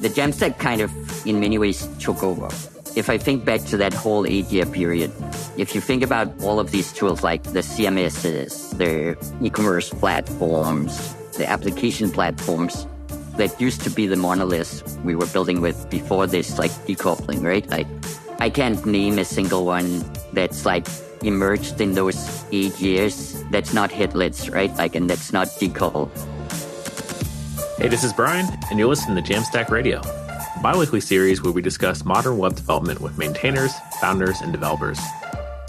the Jamstack kind of, in many ways, took over. If I think back to that whole 8-year period, if you think about all of these tools like the CMSs, the e-commerce platforms, the application platforms that used to be the monoliths we were building with before this like decoupling, right? Like I can't name a single one that's like emerged in those 8 years that's not hitless, right? Like, and that's not decoupled. Hey, this is Brian, and you're listening to Jamstack Radio, a bi-weekly series where we discuss modern web development with maintainers, founders, and developers.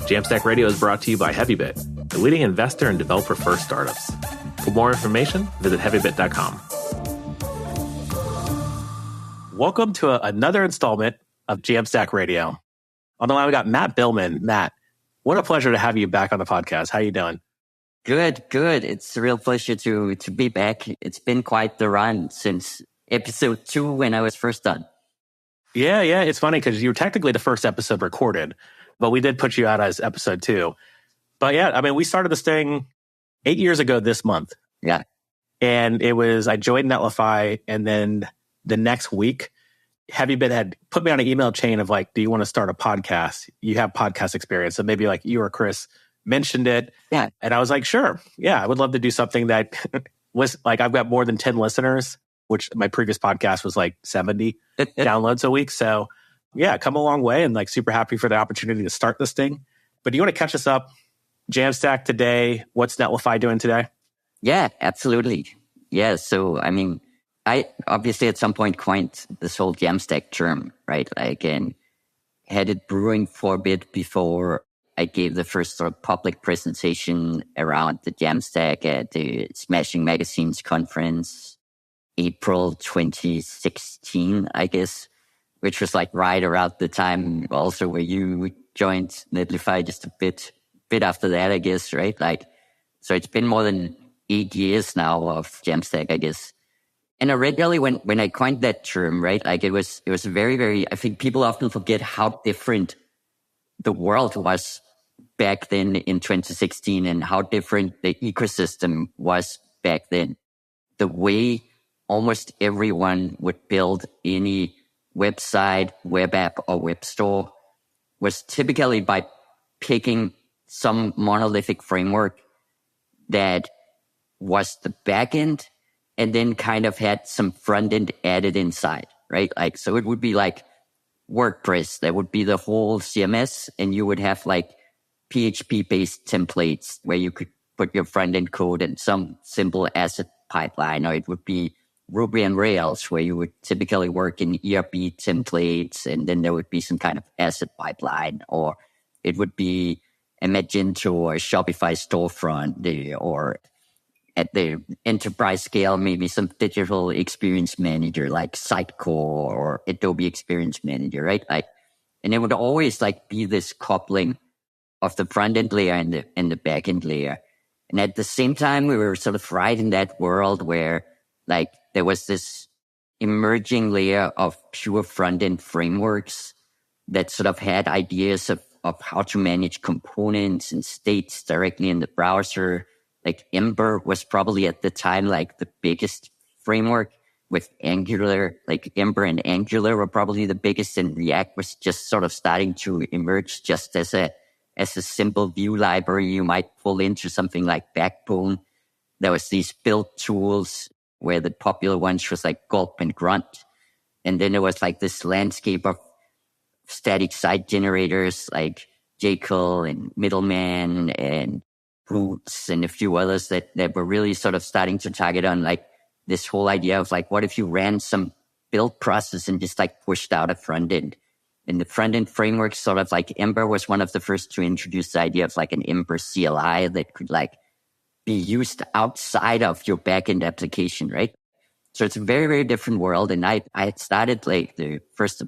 Jamstack Radio is brought to you by Heavybit, the leading investor in developer-first startups. For more information, visit heavybit.com. Welcome to another installment of Jamstack Radio. On the line, we got Matt Biilmann. Matt, what a pleasure to have you back on the podcast. How you doing? Good. It's a real pleasure to be back. It's been quite the run since episode 2 when I was first done. Yeah. It's funny because you were technically the first episode recorded, but we did put you out as episode 2. But yeah, I mean, we started this thing 8 years ago this month. Yeah. And I joined Netlify, and then the next week, Heavybit had put me on an email chain of like, do you want to start a podcast? You have podcast experience. So maybe like you or Chris mentioned it. Yeah. And I was like, sure. Yeah, I would love to do something that was like, I've got more than 10 listeners, which my previous podcast was like 70 downloads a week. So yeah, come a long way and like super happy for the opportunity to start this thing. But do you want to catch us up? Jamstack today. What's Netlify doing today? Yeah, absolutely. Yeah. So, I mean, I obviously at some point coined this whole Jamstack term, right? Like, and had it brewing for a bit before I gave the first sort of public presentation around the Jamstack at the Smashing Magazines conference, April 2016, I guess, which was like right around the time also where you joined Netlify, just a bit after that, I guess, right? Like, so it's been more than 8 years now of Jamstack, I guess. And originally when I coined that term, right, like it was very, very, I think people often forget how different the world was back then in 2016 and how different the ecosystem was back then. The way almost everyone would build any website, web app, or web store was typically by picking some monolithic framework that was the backend and then kind of had some front end added inside, right? Like, so it would be like WordPress, that would be the whole CMS, and you would have like PHP based templates where you could put your front end code and some simple asset pipeline, or it would be Ruby and Rails where you would typically work in ERP templates and then there would be some kind of asset pipeline, or it would be a Magento or a Shopify storefront, or at the enterprise scale, maybe some digital experience manager like Sitecore or Adobe Experience Manager, right? Like, and it would always like be this coupling of the front end layer and the back end layer. And at the same time, we were sort of right in that world where like there was this emerging layer of pure front end frameworks that sort of had ideas of how to manage components and states directly in the browser. Like Ember was probably at the time like the biggest framework, with Angular, like Ember and Angular were probably the biggest, and React was just sort of starting to emerge just as a simple view library you might pull into something like Backbone. There was these build tools where the popular ones was like Gulp and Grunt. And then there was like this landscape of static site generators like Jekyll and Middleman and Roots and a few others that were really sort of starting to target on like this whole idea of like, what if you ran some build process and just like pushed out a front end? And the front end framework sort of like Ember was one of the first to introduce the idea of like an Ember CLI that could like be used outside of your backend application, right? So it's a very, very different world. And I had started like the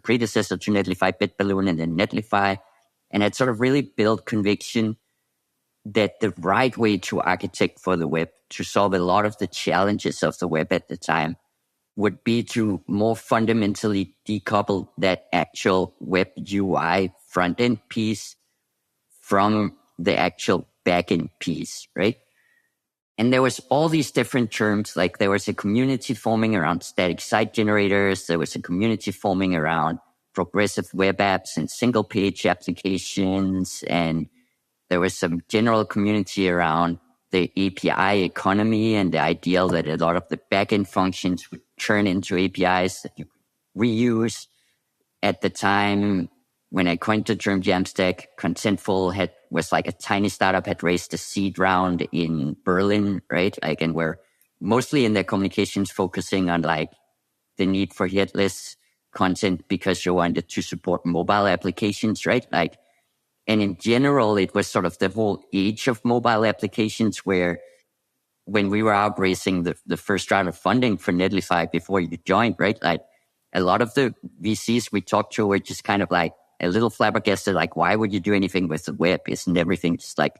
predecessor to Netlify, BitBalloon, and then Netlify. And I'd sort of really built conviction that the right way to architect for the web, to solve a lot of the challenges of the web at the time, would be to more fundamentally decouple that actual web UI front-end piece from the actual back-end piece, right? And there was all these different terms, like there was a community forming around static site generators. There was a community forming around progressive web apps and single page applications. And there was some general community around the API economy and the ideal that a lot of the backend functions would turn into APIs that you could reuse. At the time, when I coined the term Jamstack, Contentful was like a tiny startup, had raised a seed round in Berlin, right? Like, and we're mostly in their communications focusing on like the need for headless content because you wanted to support mobile applications, right? Like, and in general, it was sort of the whole age of mobile applications where when we were out raising the first round of funding for Netlify before you joined, right? Like a lot of the VCs we talked to were just kind of like a little flabbergasted, like, why would you do anything with the web? Isn't everything just like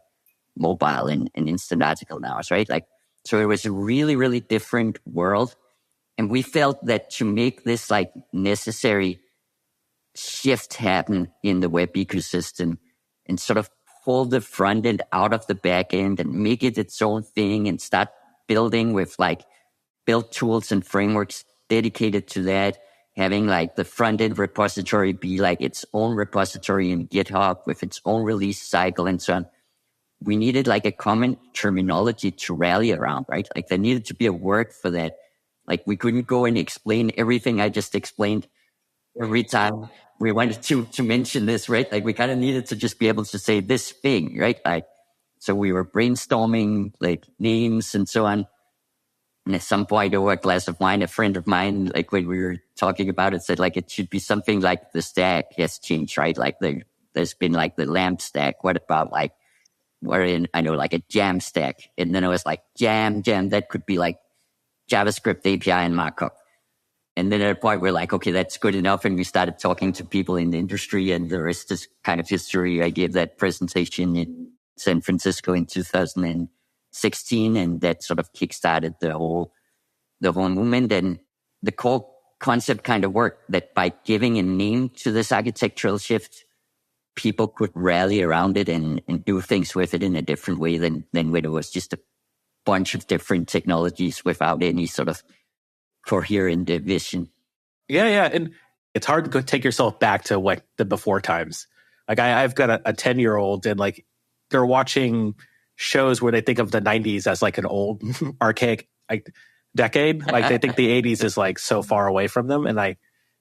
mobile and instant article now, right? Like, so it was a really, really different world. And we felt that to make this like necessary shift happen in the web ecosystem and sort of pull the front end out of the back end and make it its own thing and start building with like build tools and frameworks dedicated to that, having like the front end repository be like its own repository in GitHub with its own release cycle and so on. We needed like a common terminology to rally around, right? Like there needed to be a word for that. Like we couldn't go and explain everything I just explained every time we wanted to mention this, right? Like we kind of needed to just be able to say this thing, right? Like, so we were brainstorming like names and so on. And at some point over a glass of wine, a friend of mine, like when we were talking about it, said like it should be something like the stack has changed, right? Like there's been like the lamp stack. What about like, I know like a jam stack. And then it was like jam, that could be like JavaScript API and markup. And then at a point we're like, okay, that's good enough. And we started talking to people in the industry and the rest is kind of history. I gave that presentation in San Francisco in 2016 and that sort of kickstarted the whole movement. And the core concept kind of worked that by giving a name to this architectural shift, people could rally around it and do things with it in a different way than when it was just a bunch of different technologies without any sort of coherent vision. Yeah. And it's hard to go take yourself back to what the before times. Like I've got a 10-year-old and like they're watching shows where they think of the 90s as like an old archaic like decade. Like they think the 80s is like so far away from them. And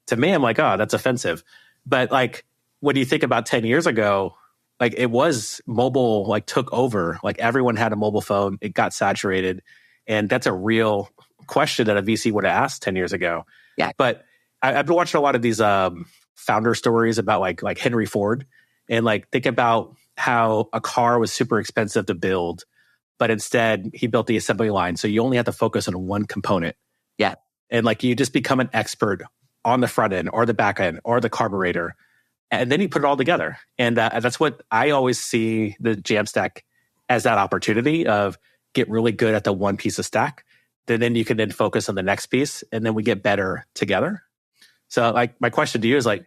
to me, I'm like, oh, that's offensive. But like when you think about 10 years ago, like it was mobile, like took over, like everyone had a mobile phone. It got saturated. And that's a real question that a VC would have asked 10 years ago. Yeah. But I've been watching a lot of these founder stories about like Henry Ford and like think about how a car was super expensive to build, but instead he built the assembly line. So you only have to focus on one component. Yeah. And like you just become an expert on the front end or the back end or the carburetor. And then you put it all together. And that's what I always see the Jamstack as, that opportunity of get really good at the one piece of stack. Then you can then focus on the next piece and then we get better together. So like my question to you is like,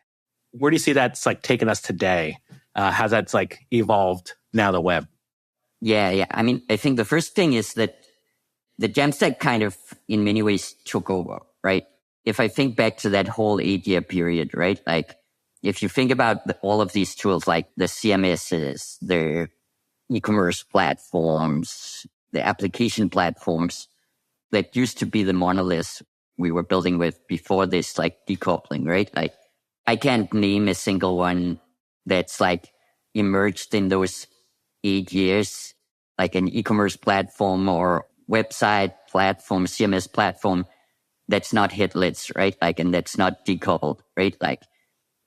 where do you see that's like taking us today? How's that's like evolved now the web? Yeah. I mean, I think the first thing is that the Jamstack kind of in many ways took over, right? If I think back to that whole 8-year period, right? Like if you think about all of these tools, like the CMSs, the e-commerce platforms, the application platforms, that used to be the monoliths we were building with before this like decoupling, right? Like I can't name a single one that's like emerged in those 8 years, like an e-commerce platform or website platform, CMS platform that's not hitless, right? Like, and that's not decoupled, right? Like,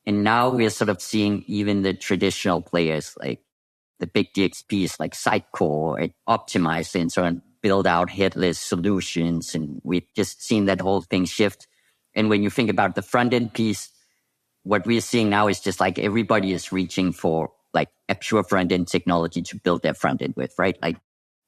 and now we're sort of seeing even the traditional players, like the big DXPs like Sitecore and Optimize and so on, build out headless solutions. And we've just seen that whole thing shift. And when you think about the front end piece, what we're seeing now is just like everybody is reaching for like a pure front end technology to build their front end with, right? Like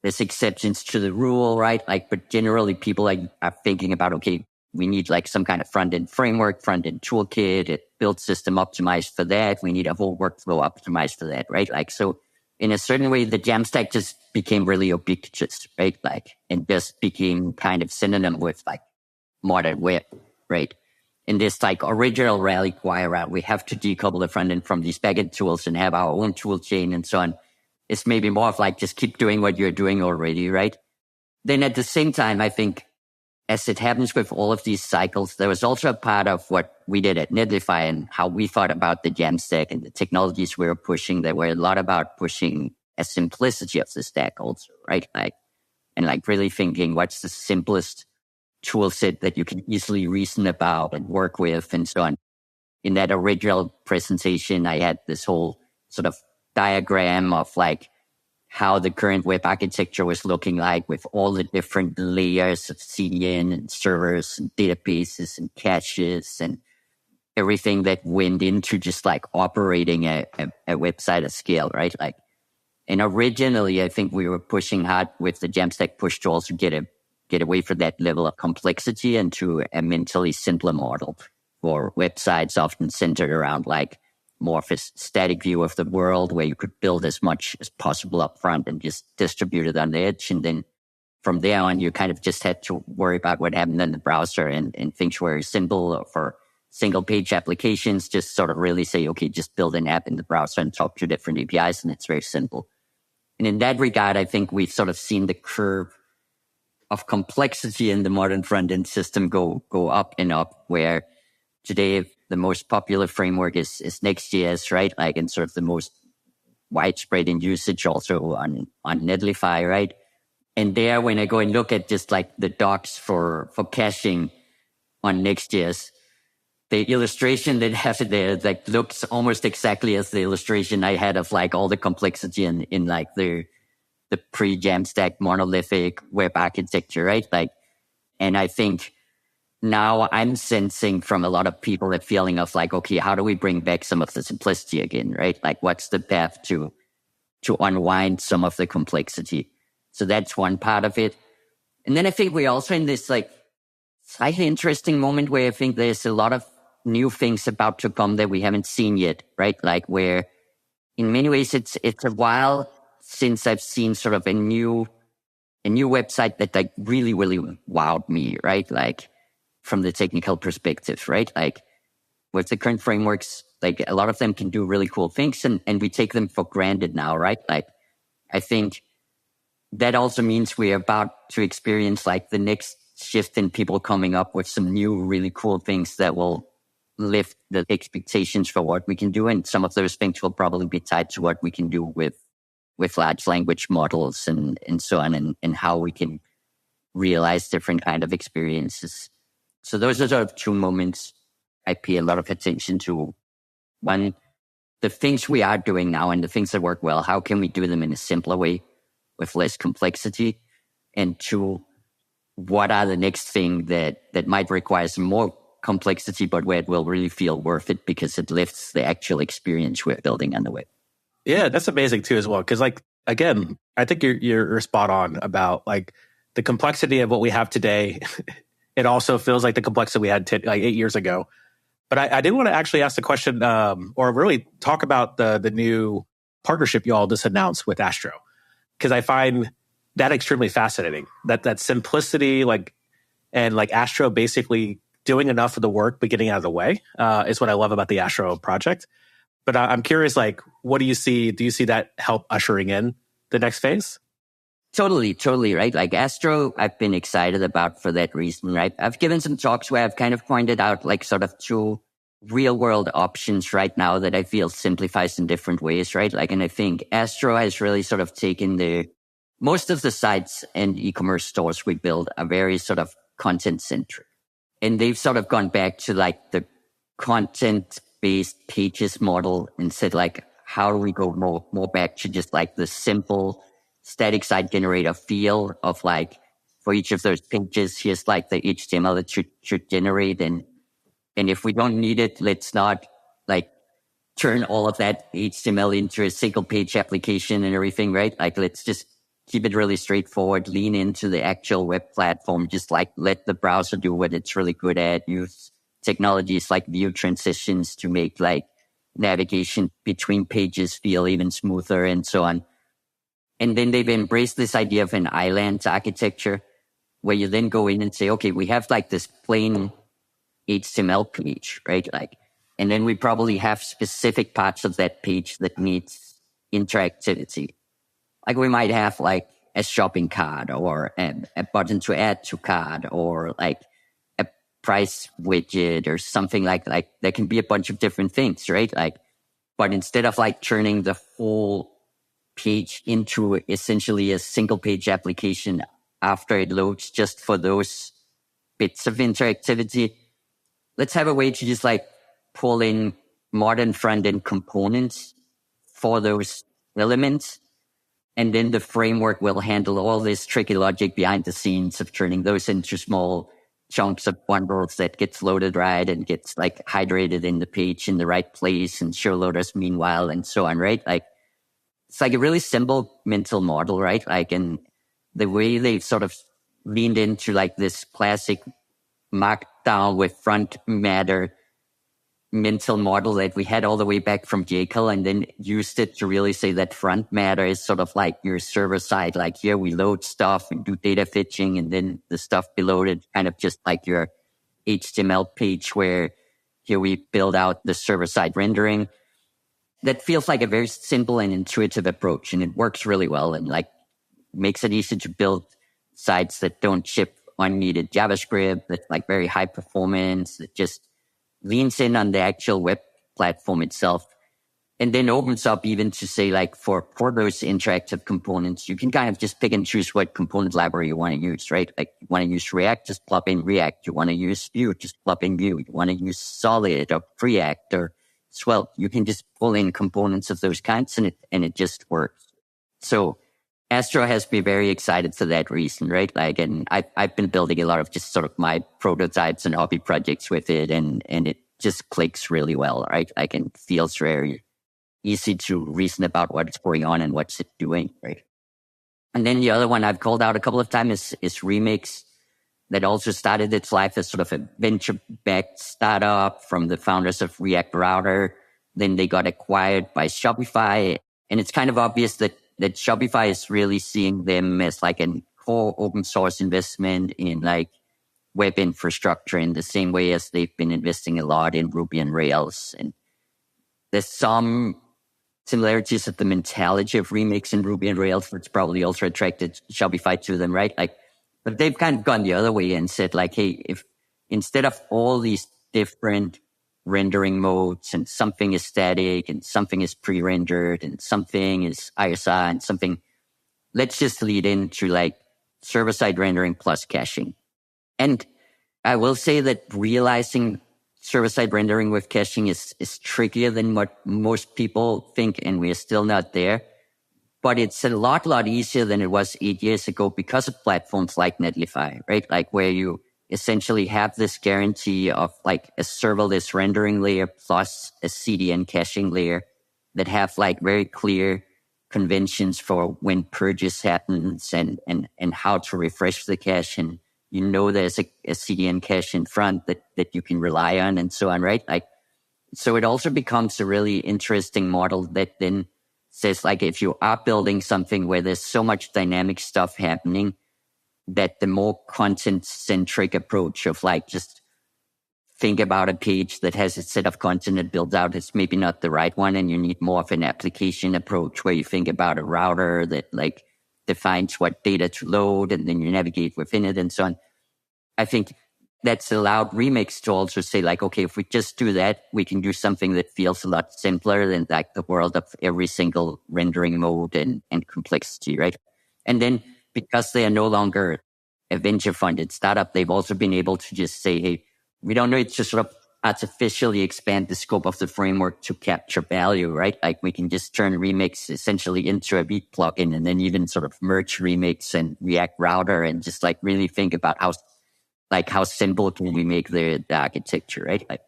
there's exceptions to the rule, right? Like, but generally people are thinking about, okay, we need like some kind of front end framework, front end toolkit, a build system optimized for that. We need a whole workflow optimized for that, right? Like, so in a certain way, the Jamstack just became really ubiquitous, right? Like, and just became kind of synonym with like modern web, right? In this like original rally cry around, we have to decouple the front end from these backend tools and have our own tool chain and so on. It's maybe more of like just keep doing what you're doing already, right? Then at the same time, I think as it happens with all of these cycles, there was also a part of what we did at Netlify and how we thought about the Jamstack and the technologies we were pushing. That were a lot about pushing a simplicity of the stack also, right? Like, and like really thinking what's the simplest tool set that you can easily reason about and work with and so on. In that original presentation, I had this whole sort of diagram of like how the current web architecture was looking like with all the different layers of CDN and servers and databases and caches and everything that went into just like operating a website at scale, right? Like, and originally I think we were pushing hard with the Jamstack push to also get away from that level of complexity and to a mentally simpler model for websites often centered around like more of a static view of the world where you could build as much as possible up front and just distribute it on the edge. And then from there on, you kind of just had to worry about what happened in the browser and things were simple. Or for single page applications, just sort of really say, okay, just build an app in the browser and talk to different APIs. And it's very simple. And in that regard, I think we've sort of seen the curve of complexity in the modern front-end system go up and up, where today the most popular framework is Next.js, right? Like, and sort of the most widespread in usage also on Netlify, right? And there, when I go and look at just like the docs for caching on Next.js, the illustration that has it there like looks almost exactly as the illustration I had of like all the complexity in like the pre-Jamstack monolithic web architecture, right? Like, and I think now I'm sensing from a lot of people that feeling of like, okay, how do we bring back some of the simplicity again, right? Like, what's the path to unwind some of the complexity? So that's one part of it. And then I think we're also in this like slightly interesting moment where I think there's a lot of new things about to come that we haven't seen yet, right? Like, where in many ways it's a while since I've seen sort of a new website that like really, really wowed me, right? Like, from the technical perspective, right? Like, with the current frameworks, like a lot of them can do really cool things and we take them for granted now, right? Like, I think that also means we're about to experience like the next shift in people coming up with some new, really cool things that will lift the expectations for what we can do. And some of those things will probably be tied to what we can do with large language models and so on, and how we can realize different kind of experiences. So those are sort of two moments I pay a lot of attention to. One, the things we are doing now and the things that work well, how can we do them in a simpler way with less complexity? And two, what are the next thing that might require some more complexity, but where it will really feel worth it because it lifts the actual experience we're building on the web? Yeah, that's amazing too as well. Because like, again, I think you're spot on about like the complexity of what we have today. It also feels like the complexity we had like 8 years ago. But I did want to actually ask the question or really talk about the new partnership you all just announced with Astro. Because I find that extremely fascinating. That simplicity, like, and like Astro basically doing enough of the work but getting out of the way is what I love about the Astro project. But I'm curious, like, what do you see? Do you see that help ushering in the next phase? Totally, right? Like Astro, I've been excited about for that reason, right? I've given some talks where I've kind of pointed out like sort of two real world options right now that I feel simplifies in different ways, right? Like, and I think Astro has really sort of taken most of the sites and e-commerce stores we build are very sort of content centric. And they've sort of gone back to like the content-based pages model and said like, how do we go more back to just like the simple static site generator feel of like, for each of those pages, here's like the HTML that should generate. And if we don't need it, let's not like turn all of that HTML into a single page application and everything, right? Like, let's just keep it really straightforward, lean into the actual web platform, just like let the browser do what it's really good at, use technologies like view transitions to make like navigation between pages feel even smoother and so on. And then they've embraced this idea of an island architecture where you then go in and say, okay, we have like this plain HTML page, right? Like, and then we probably have specific parts of that page that needs interactivity. Like we might have like a shopping cart or a button to add to cart or like a price widget or something like there can be a bunch of different things, right? Like, but instead of like turning the whole page into essentially a single page application after it loads just for those bits of interactivity, let's have a way to just like pull in modern front-end components for those elements. And then the framework will handle all this tricky logic behind the scenes of turning those into small chunks of bundles that gets loaded right and gets like hydrated in the page in the right place and show loaders meanwhile and so on, right? Like, it's like a really simple mental model, right? Like, and the way they sort of leaned into like this classic markdown with front matter mental model that we had all the way back from Jekyll, and then used it to really say that front matter is sort of like your server side. Like here we load stuff and do data fetching, and then the stuff below it kind of just like your HTML page where here we build out the server side rendering. That feels like a very simple and intuitive approach, and it works really well and like makes it easy to build sites that don't ship unneeded JavaScript, that's like very high performance, that just leans in on the actual web platform itself, and then opens up even to say like for those interactive components, you can kind of just pick and choose what component library you want to use, right? Like you want to use React, just plop in React. You want to use Vue, just plop in Vue. You want to use Solid or Preact or Svelte. You can just pull in components of those kinds and it just works. So Astro has been very excited for that reason, right? Like, and I've been building a lot of just sort of my prototypes and hobby projects with it, and it just clicks really well, right? Like, and feels very easy to reason about what's going on and what's it doing, right? And then the other one I've called out a couple of times is Remix, that also started its life as sort of a venture-backed startup from the founders of React Router. Then they got acquired by Shopify, and it's kind of obvious that Shopify is really seeing them as like a core open source investment in like web infrastructure in the same way as they've been investing a lot in Ruby and Rails. And there's some similarities of the mentality of Remix and Ruby and Rails, which probably also attracted Shopify to them, right? Like, but they've kind of gone the other way and said like, hey, if instead of all these different rendering modes and something is static and something is pre-rendered and something is ISR and something, let's just lead into like server-side rendering plus caching. And I will say that realizing server-side rendering with caching is trickier than what most people think, and we are still not there. But it's a lot easier than it was 8 years ago because of platforms like Netlify, right? Like where you essentially have this guarantee of like a serverless rendering layer plus a CDN caching layer that have like very clear conventions for when purges happens and how to refresh the cache. And you know there's a CDN cache in front that you can rely on and so on, right? Like, so it also becomes a really interesting model that then says like if you are building something where there's so much dynamic stuff happening, that the more content-centric approach of like just think about a page that has a set of content that builds out is maybe not the right one, and you need more of an application approach where you think about a router that like defines what data to load and then you navigate within it and so on. I think that's allowed Remix to also say like, okay, if we just do that, we can do something that feels a lot simpler than like the world of every single rendering mode and complexity, right? And then because they are no longer a venture-funded startup, they've also been able to just say, hey, we don't need to sort of artificially expand the scope of the framework to capture value, right? Like we can just turn Remix essentially into a Vite plugin and then even sort of merge Remix and React Router and just like really think about how simple can we make the architecture, right? Like,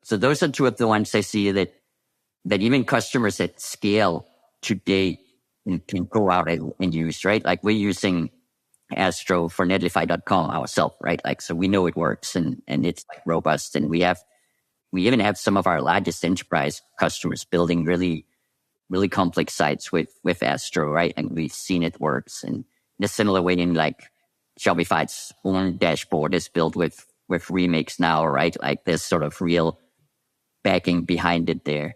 so those are two of the ones I see that even customers at scale today can go out and use, right? Like we're using Astro for Netlify.com ourselves, right? Like, so we know it works and it's like robust, and we have We even have some of our largest enterprise customers building really, really complex sites with Astro, right? And we've seen it works. And in a similar way, in like Shopify's own dashboard is built with Remix now, right? Like there's sort of real backing behind it there.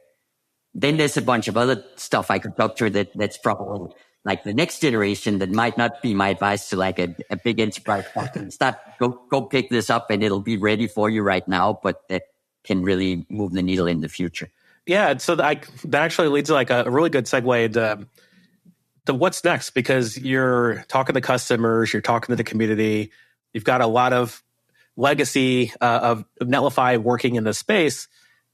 Then there's a bunch of other stuff I could talk to that's probably like the next generation that might not be my advice to like a big enterprise company. Go pick this up and it'll be ready for you right now, but that can really move the needle in the future. Yeah, so that actually leads to like a really good segue into what's next, because you're talking to customers, you're talking to the community, you've got a lot of legacy of Netlify working in the space,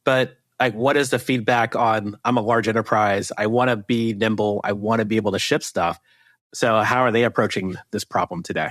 but like, what is the feedback on, I'm a large enterprise, I want to be nimble, I want to be able to ship stuff. So how are they approaching this problem today?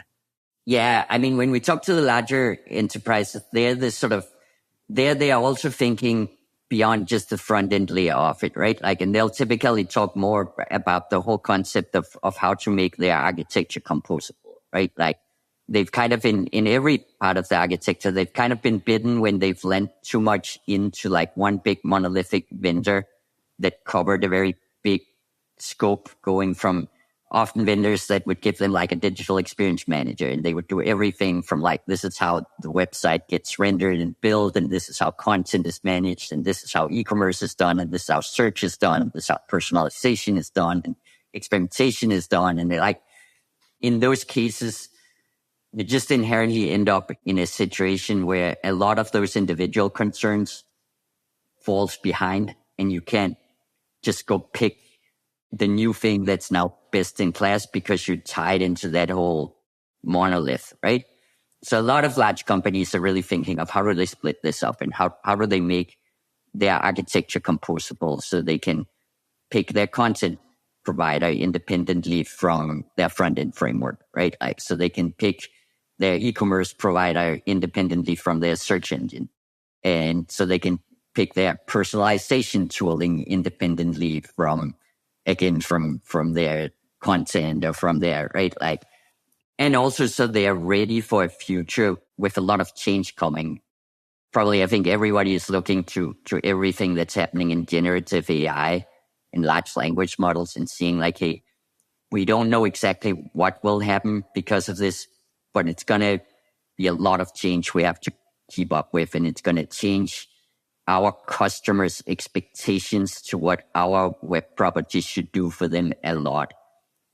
Yeah, I mean, when we talk to the larger enterprises, they are also thinking beyond just the front end layer of it, right? Like, and they'll typically talk more about the whole concept of how to make their architecture composable, right? Like, they've kind of in every part of the architecture, they've kind of been bitten when they've lent too much into like one big monolithic vendor that covered a very big scope, going from often vendors that would give them like a digital experience manager, and they would do everything from like, this is how the website gets rendered and built, and this is how content is managed, and this is how e-commerce is done, and this is how search is done, and this is how personalization is done, and experimentation is done. And they're like, in those cases, you just inherently end up in a situation where a lot of those individual concerns falls behind, and you can't just go pick the new thing that's now best in class because you're tied into that whole monolith, right? So a lot of large companies are really thinking of how do they split this up, and how do they make their architecture composable so they can pick their content provider independently from their front-end framework, right? Like, so they can pick their e-commerce provider independently from their search engine. And so they can pick their personalization tooling independently from their content or from their, right? Like, and also so they are ready for a future with a lot of change coming. Probably, I think everybody is looking to everything that's happening in generative AI and large language models and seeing like, hey, we don't know exactly what will happen because of this, but it's going to be a lot of change we have to keep up with, and it's going to change our customers' expectations to what our web properties should do for them a lot.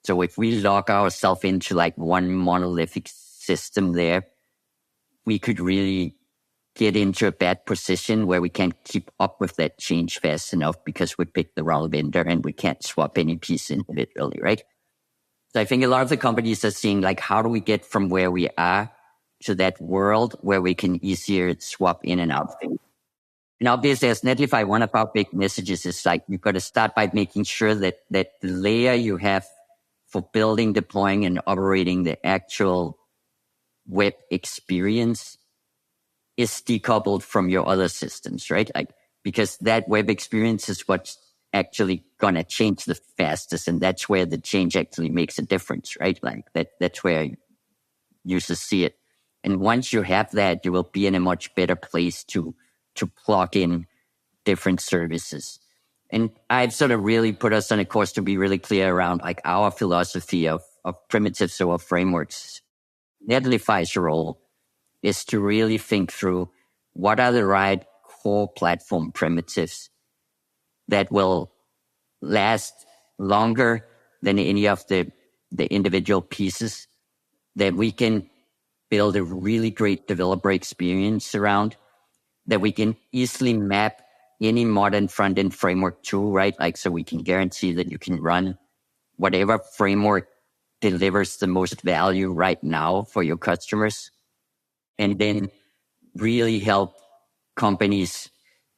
So if we lock ourselves into like one monolithic system there, we could really get into a bad position where we can't keep up with that change fast enough because we picked the wrong vendor and we can't swap any piece individually, right? So I think a lot of the companies are seeing like, how do we get from where we are to that world where we can easier swap in and out things? And obviously, as Netlify, one of our big messages is like, you've got to start by making sure that the layer you have for building, deploying, and operating the actual web experience is decoupled from your other systems, right? Like, because that web experience is what's actually going to change the fastest. And that's where the change actually makes a difference, right? Like that's where users see it. And once you have that, you will be in a much better place to plug in different services. And I've sort of really put us on a course to be really clear around like our philosophy of primitives or frameworks. Netlify's role is to really think through what are the right core platform primitives that will last longer than any of the individual pieces, that we can build a really great developer experience around, that we can easily map any modern front-end framework to, right? Like, so we can guarantee that you can run whatever framework delivers the most value right now for your customers, and then really help companies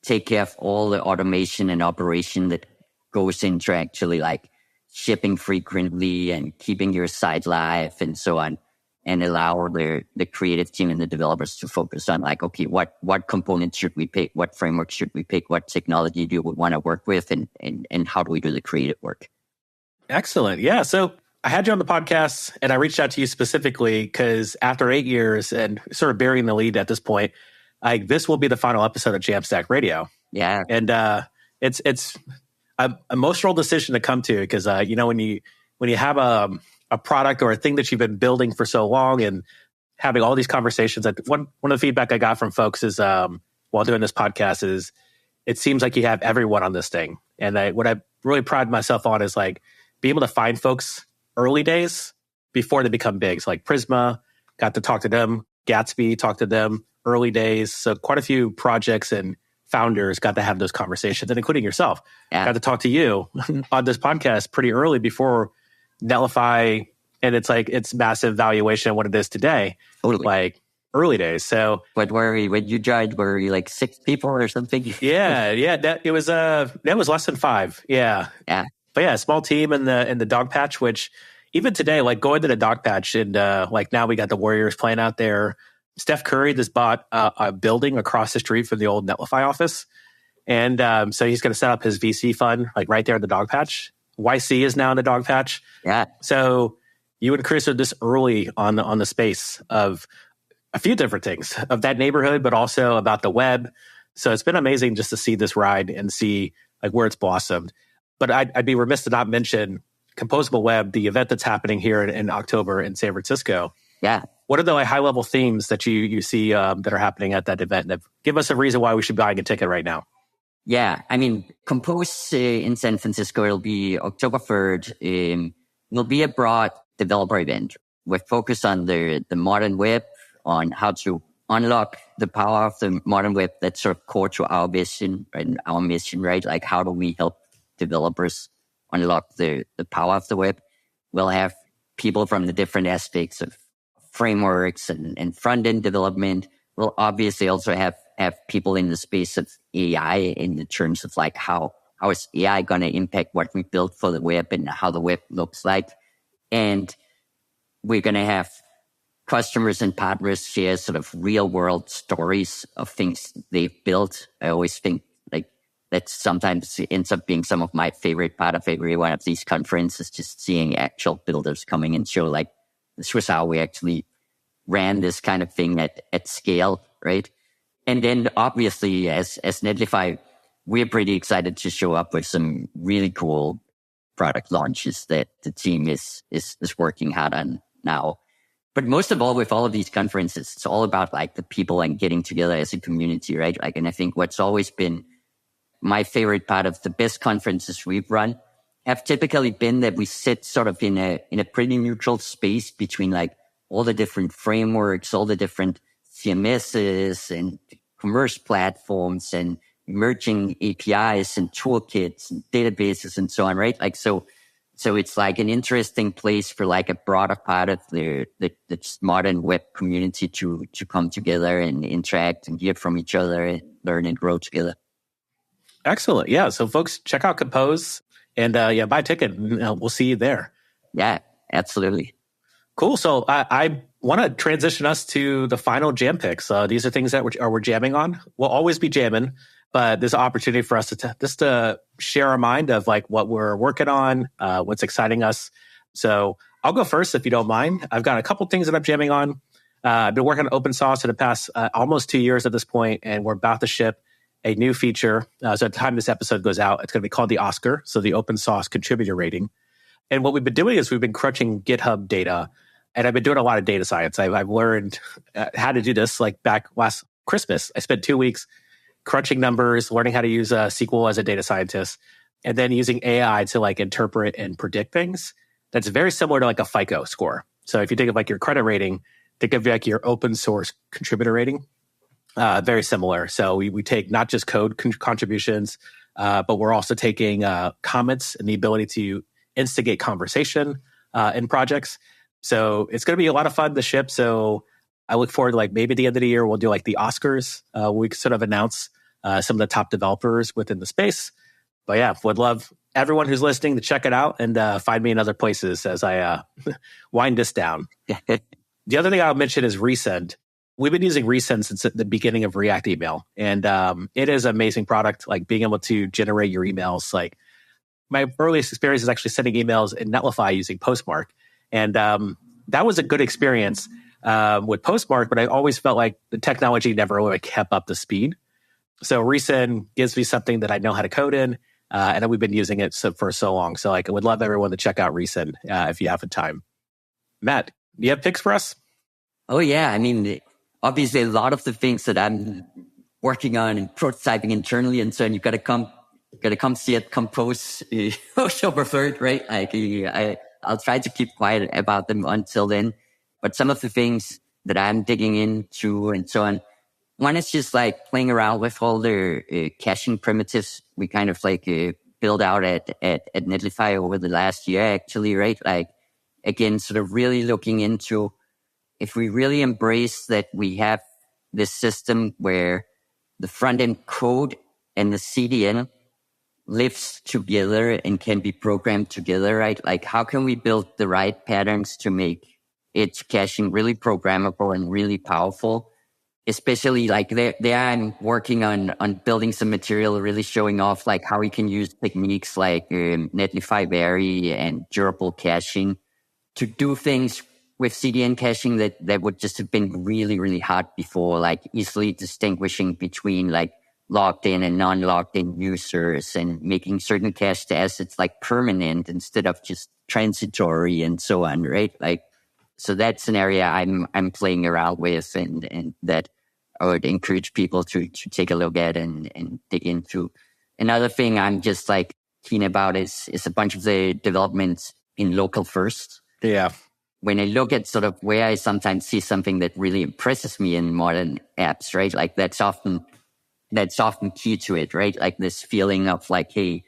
take care of all the automation and operation that goes into actually like shipping frequently and keeping your site live and so on, and allow the creative team and the developers to focus on like, okay, what components should we pick? What framework should we pick? What technology do we want to work with? And how do we do the creative work? Excellent. Yeah. So I had you on the podcast and I reached out to you specifically because after 8 years and sort of burying the lead at this point, like this will be the final episode of Jamstack Radio. Yeah. And it's an emotional decision to come to because, when you have a product or a thing that you've been building for so long and having all these conversations, one of the feedback I got from folks is while doing this podcast is it seems like you have everyone on this thing. And what I really pride myself on is like being able to find folks early days before they become big. So like Prisma, got to talk to them. Gatsby, talked to them early days. So quite a few projects and founders got to have those conversations, and including yourself. Yeah. Got to talk to you on this podcast pretty early before Netlify and it's massive valuation of what it is today. Totally. Like early days. So when you joined, were you like 6 people or something? Yeah. That was less than 5. Yeah. Yeah. But yeah, small team in the dog patch, which even today, like going to the dog patch and like now we got the Warriors playing out there. Steph Curry just bought a building across the street from the old Netlify office. And so he's going to set up his VC fund like right there in the dog patch. YC is now in the dog patch. Yeah. So you and Chris are this early on the space of a few different things of that neighborhood, but also about the web. So it's been amazing just to see this ride and see like where it's blossomed. But I'd be remiss to not mention Composable Web, the event that's happening here in October in San Francisco. Yeah. What are the like high-level themes that you see that are happening at that event? That give us a reason why we should be buying a ticket right now. Yeah. I mean, Compose in San Francisco, it'll be October 3rd. Will be a broad developer event with focus on the modern web, on how to unlock the power of the modern web. That's sort of core to our vision, right? And our mission, right? Like how do we help developers unlock the power of the web? We'll have people from the different aspects of frameworks and front-end development. We'll obviously also have people in the space of AI in the terms of like how is AI going to impact what we build for the web and how the web looks like. And we're going to have customers and partners share sort of real-world stories of things they've built. I always think like that sometimes ends up being some of my favorite part of every one of these conferences, just seeing actual builders coming and show like, this was how we actually ran this kind of thing at scale, right? And then obviously as Netlify, we're pretty excited to show up with some really cool product launches that the team is working hard on now. But most of all, with all of these conferences, it's all about like the people and getting together as a community, right? Like, and I think what's always been my favorite part of the best conferences we've run have typically been that we sit sort of in a pretty neutral space between like all the different frameworks, all the different CMSs and commerce platforms and emerging APIs and toolkits and databases and so on, right? Like, so it's like an interesting place for like a broader part of the modern web community to come together and interact and hear from each other and learn and grow together. Excellent. Yeah. So folks, check out Compose and buy a ticket. We'll see you there. Yeah, absolutely. Cool. So I want to transition us to the final jam picks. These are things that we're jamming on. We'll always be jamming, but there's an opportunity for us to share our mind of like what we're working on, what's exciting us. So I'll go first if you don't mind. I've got a couple things that I'm jamming on. I've been working on open source for the past almost 2 years at this point, and we're about to ship a new feature. So at the time this episode goes out, it's going to be called the Oscar, so the open source contributor rating. And what we've been doing is we've been crunching GitHub data, and I've been doing a lot of data science. I've learned how to do this like back last Christmas. I spent 2 weeks crunching numbers, learning how to use SQL as a data scientist, and then using AI to like interpret and predict things. That's very similar to like a FICO score. So if you think of like your credit rating, think of like your open source contributor rating. Very similar. So we take not just code contributions, but we're also taking comments and the ability to instigate conversation in projects. So it's going to be a lot of fun to ship. So I look forward to like maybe at the end of the year, we'll do like the Oscars. We sort of announce some of the top developers within the space. But yeah, would love everyone who's listening to check it out and find me in other places as I wind this down. The other thing I'll mention is Resend. We've been using Resend since the beginning of React Email. And it is an amazing product, like being able to generate your emails. Like my earliest experience is actually sending emails in Netlify using Postmark. And that was a good experience. with Postmark, but I always felt like the technology never really kept up the speed. So Recent gives me something that I know how to code in, and we've been using it for so long. So like, I would love everyone to check out Recent if you have the time. Matt, do you have picks for us? Oh yeah, I mean, obviously a lot of the things that I'm working on and prototyping internally and so on, you've got to come see it compose October 3rd, right? Like I'll try to keep quiet about them until then. But some of the things that I'm digging into and so on, one is just like playing around with all the caching primitives we kind of like build out at Netlify over the last year, actually, right? Like, again, sort of really looking into if we really embrace that we have this system where the front end code and the CDN lives together and can be programmed together, right? Like, how can we build the right patterns to make edge caching really programmable and really powerful? Especially like there I'm working on building some material, really showing off like how we can use techniques like Netlify Vary and durable caching to do things with CDN caching that would just have been really, really hard before, like easily distinguishing between like logged in and non-logged in users and making certain cached assets like permanent instead of just transitory and so on, right? Like, so that's an area I'm playing around with and that I would encourage people to take a look at and dig into. Another thing I'm just like keen about is a bunch of the developments in local first. Yeah. When I look at sort of where I sometimes see something that really impresses me in modern apps, right? Like that's often key to it, right? Like this feeling of like, hey,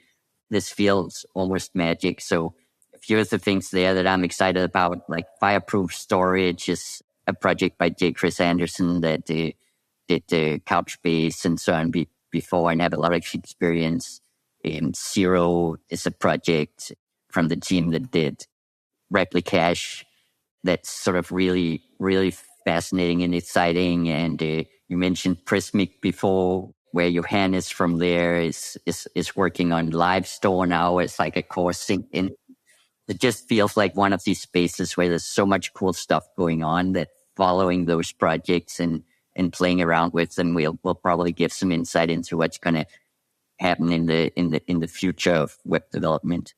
this feels almost magic. So a few of the things there that I'm excited about, like Fireproof Storage is a project by J. Chris Anderson that did the Couchbase and so on before and have a lot of experience. Zero is a project from the team that did Replicache that's sort of really, really fascinating and exciting. And you mentioned Prismic before, where Johannes from there is working on Live Store now. It's like a core sync in. It just feels like one of these spaces where there's so much cool stuff going on that following those projects and playing around with them will probably give some insight into what's going to happen in the future of web development.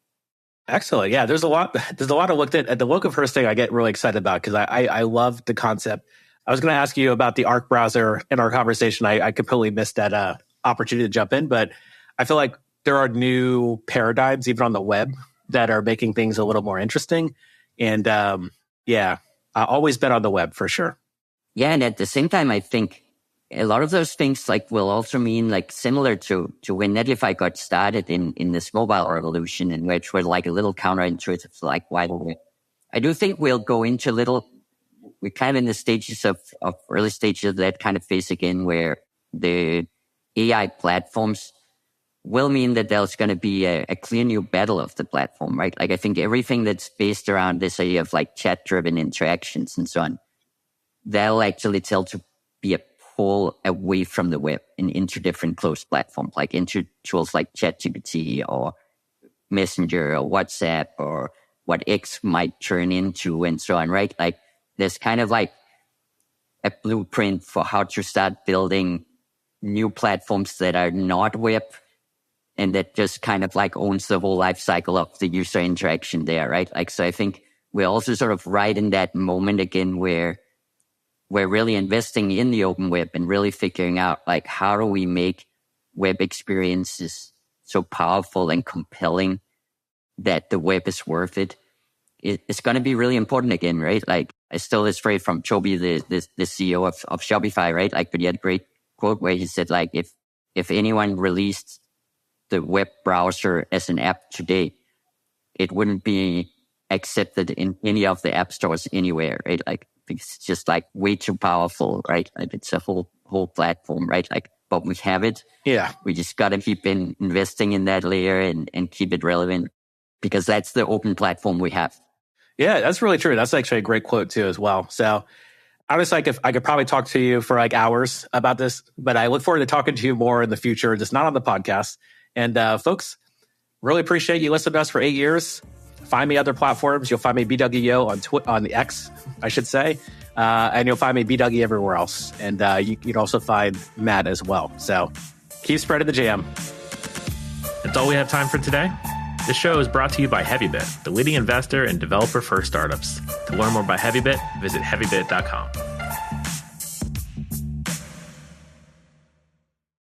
Excellent. Yeah, there's a lot of look at the local first thing I get really excited about because I love the concept. I was going to ask you about the Arc browser in our conversation. I completely missed that opportunity to jump in, but I feel like there are new paradigms even on the web that are making things a little more interesting. And I always bet on the web for sure. Yeah, and at the same time, I think a lot of those things like will also mean like similar to when Netlify got started in this mobile revolution, in which we're like a little counterintuitive, like why don't we? I do think we'll go into we're kind of in the stages of early stages of that kind of phase again, where the AI platforms will mean that there's going to be a clear new battle of the platform, right? Like I think everything that's based around this idea of like chat-driven interactions and so on, that'll actually tell to be a pull away from the web and into different closed platforms, like into tools like ChatGPT or Messenger or WhatsApp or what X might turn into and so on, right? Like there's kind of like a blueprint for how to start building new platforms that are not web and that just kind of like owns the whole life cycle of the user interaction there, right? Like, so I think we're also sort of right in that moment again where we're really investing in the open web and really figuring out like how do we make web experiences so powerful and compelling that the web is worth it. It's going to be really important again, right? Like I stole this phrase from Toby, the CEO of Shopify, right? Like, but he had a great quote where he said like, if anyone released the web browser as an app today, it wouldn't be accepted in any of the app stores anywhere, right? Like, it's just like way too powerful, right? Like it's a whole platform, right? Like, but we have it. Yeah. We just got to keep investing in that layer and keep it relevant because that's the open platform we have. Yeah, that's really true. That's actually a great quote too as well. So honestly, I could probably talk to you for like hours about this, but I look forward to talking to you more in the future, just not on the podcast. And folks, really appreciate you listening to us for 8 years. Find me other platforms. You'll find me BWO on the X, I should say. And you'll find me, B-Dougie, everywhere else. And you can also find Matt as well. So keep spreading the jam. That's all we have time for today. This show is brought to you by Heavybit, the leading investor and developer for startups. To learn more about Heavybit, visit heavybit.com.